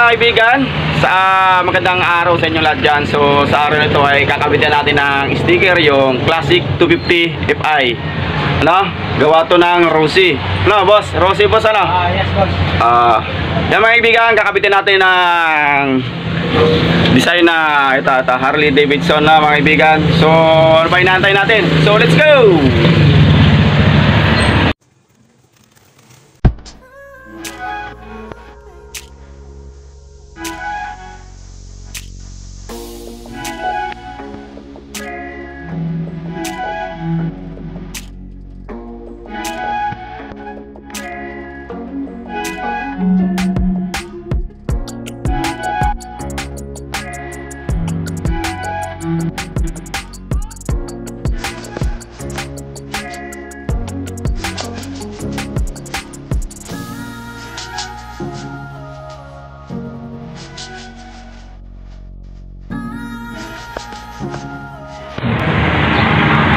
mga kaibigan, magandang araw sa inyo lahat dyan. So sa araw nito ay kakabitan natin ng sticker, yung Classic 250 Fi. Ano? Gawa to ng Rosie. Ano boss? Rosie boss ano? Yes boss. Yan mga kaibigan, kakabitan natin ng design na ito, Harley Davidson na mga kaibigan. So ano pa inaantay natin? So let's go!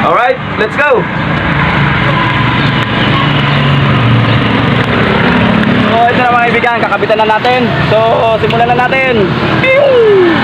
Alright, let's go! So ito na mga kaibigan, kakabitan na natin. So simulan na natin. Pew!